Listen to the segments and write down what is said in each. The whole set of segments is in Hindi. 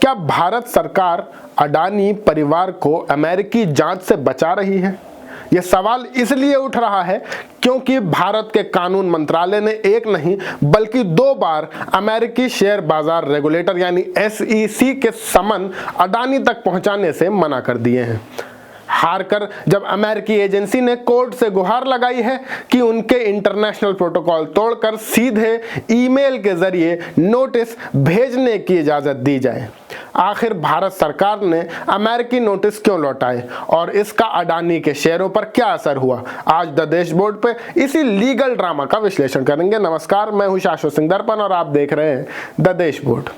क्या भारत सरकार अडानी परिवार को अमेरिकी जांच से बचा रही है? यह सवाल इसलिए उठ रहा है क्योंकि भारत के कानून मंत्रालय ने एक नहीं बल्कि 2 बार अमेरिकी शेयर बाजार रेगुलेटर यानी SEC के समन अडानी तक पहुंचाने से मना कर दिए हैं। हारकर जब अमेरिकी एजेंसी ने कोर्ट से गुहार लगाई है कि उनके इंटरनेशनल प्रोटोकॉल तोड़कर सीधे ईमेल के जरिए नोटिस भेजने की इजाजत दी जाए, आखिर भारत सरकार ने अमेरिकी नोटिस क्यों लौटाए और इसका अडानी के शेयरों पर क्या असर हुआ? आज द देश बोर्ड पे इसी लीगल ड्रामा का विश्लेषण करेंगे। नमस्कार, मैं हूं शाश्वत सिंह दर्पण और आप देख रहे हैं द देश बोर्ड।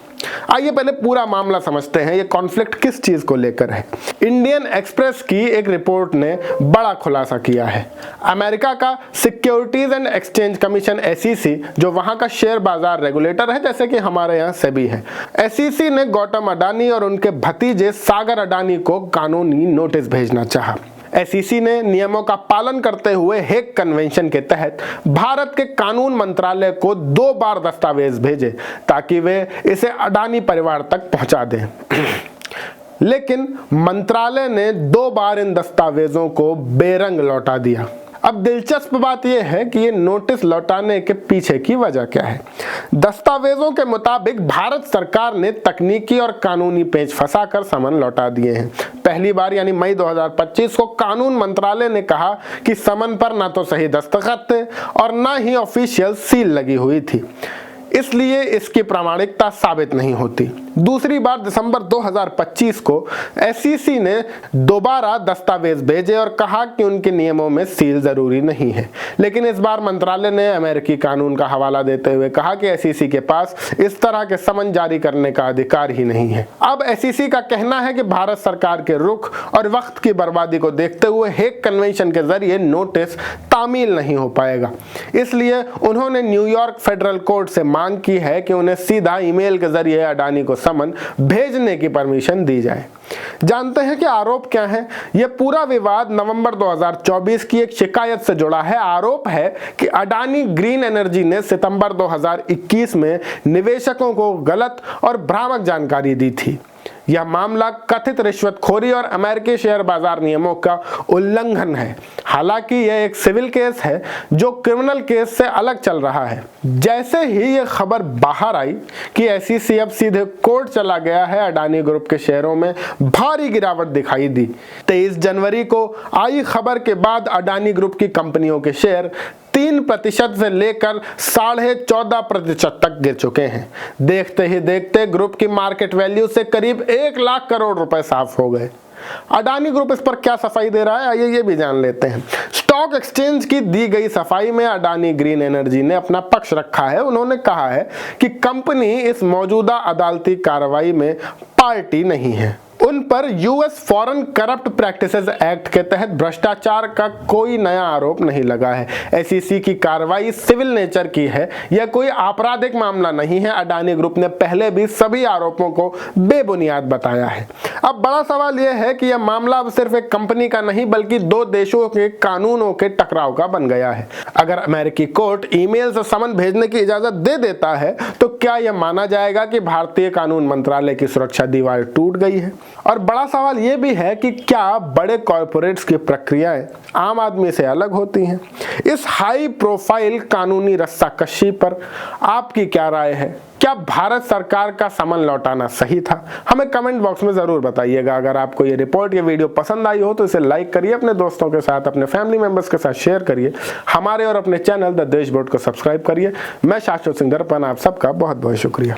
आइए पहले पूरा मामला समझते हैं, ये कॉन्फ्लिक्ट किस चीज को लेकर है। इंडियन एक्सप्रेस की एक रिपोर्ट ने बड़ा खुलासा किया है। अमेरिका का securities and exchange commission SEC, जो वहां का शेयर बाजार रेगुलेटर है जैसे कि हमारे यहाँ सेबी है, SEC ने गौतम अडानी और उनके भतीजे सागर अडानी को कानूनी नोटिस भेजना चाहा। SEC ने नियमों का पालन करते हुए हेग कन्वेंशन के तहत भारत के कानून मंत्रालय को 2 बार दस्तावेज भेजे ताकि वे इसे अडानी परिवार तक पहुंचा दें। लेकिन मंत्रालय ने 2 बार इन दस्तावेजों को बेरंग लौटा दिया। अब दिलचस्प बात यह है कि ये नोटिस लौटाने के पीछे की वजह क्या है। दस्तावेजों के मुताबिक भारत सरकार ने तकनीकी और कानूनी पेच फंसाकर समन लौटा दिए हैं। पहली बार यानी मई 2025 को कानून मंत्रालय ने कहा कि समन पर ना तो सही दस्तखत थे और ना ही ऑफिशियल सील लगी हुई थी, इसलिए इसकी प्रामाणिकता साबित नहीं होती। दूसरी बार दिसंबर 2025 को SEC ने दोबारा दस्तावेज भेजे और कहा कि उनके नियमों में सील जरूरी नहीं है, लेकिन इस बार मंत्रालय ने अमेरिकी कानून का हवाला देते हुए कहा कि SEC के पास इस तरह के समन जारी करने का अधिकार ही नहीं है। अब SEC का कहना है कि भारत सरकार के रुख और वक्त की बर्बादी को देखते हुए हेग कन्वेंशन के जरिए नोटिस तामील नहीं हो पाएगा, इसलिए उन्होंने न्यूयॉर्क फेडरल कोर्ट से मांग की है कि उन्हें सीधा ईमेल के जरिए अडानी को समन भेजने की परमिशन दी जाए। जानते हैं कि आरोप क्या है। यह पूरा विवाद नवंबर 2024 की एक शिकायत से जुड़ा है। आरोप है कि अडानी ग्रीन एनर्जी ने सितंबर 2021 में निवेशकों को गलत और भ्रामक जानकारी दी थी। यह मामला कथित रिश्वतखोरी और अमेरिकी शेयर बाजार नियमों का उल्लंघन है। हालांकि यह एक सिविल केस है जो क्रिमिनल केस से अलग चल रहा है। जैसे ही यह खबर बाहर आई कि SEC अब सीधे कोर्ट चला गया है, अडानी ग्रुप के शेयरों में भारी गिरावट दिखाई दी। 23 जनवरी को आई खबर के बाद अडानी ग्रुप की कंपनियों के शेयर 3% से लेकर 14.5% तक गिर चुके हैं। देखते ही देखते ग्रुप की मार्केट वैल्यू से करीब 1 लाख करोड़ रुपए साफ हो गए। अडानी ग्रुप इस पर क्या सफाई दे रहा है, आइए ये भी जान लेते हैं। स्टॉक एक्सचेंज की दी गई सफाई में अडानी ग्रीन एनर्जी ने अपना पक्ष रखा है। उन्होंने कहा है कि कंपनी इस मौजूदा अदालती कार्रवाई में पार्टी नहीं है। उन पर US foreign corrupt practices act के तहत भ्रष्टाचार का कोई नया आरोप नहीं लगा है। SEC की कार्रवाई सिविल नेचर की है, यह कोई आपराधिक मामला नहीं है। अडानी ग्रुप ने पहले भी सभी आरोपों को बेबुनियाद बताया है। अब बड़ा सवाल यह है कि यह मामला अब सिर्फ एक कंपनी का नहीं बल्कि 2 देशों के कानूनों के टकराव का बन गया है। अगर अमेरिकी कोर्ट ईमेल से समन भेजने की इजाजत दे देता है तो क्या यह माना जाएगा कि भारतीय कानून मंत्रालय की सुरक्षा दीवार टूट गई है? और बड़ा सवाल यह भी है कि क्या बड़े कॉर्पोरेट्स की प्रक्रियाएं आम आदमी से अलग होती हैं? इस हाई प्रोफाइल कानूनी रस्साकशी पर आपकी क्या राय है? क्या भारत सरकार का समन लौटाना सही था? हमें कमेंट बॉक्स में जरूर बताइएगा। अगर आपको ये रिपोर्ट, ये वीडियो पसंद आई हो तो इसे लाइक करिए, अपने दोस्तों के साथ, अपने फैमिली मेंबर्स के साथ शेयर करिए। हमारे और अपने चैनल द देश बोर्ड को सब्सक्राइब करिए। मैं शाश्वत सिंह दर्पण, आप सबका बहुत बहुत शुक्रिया।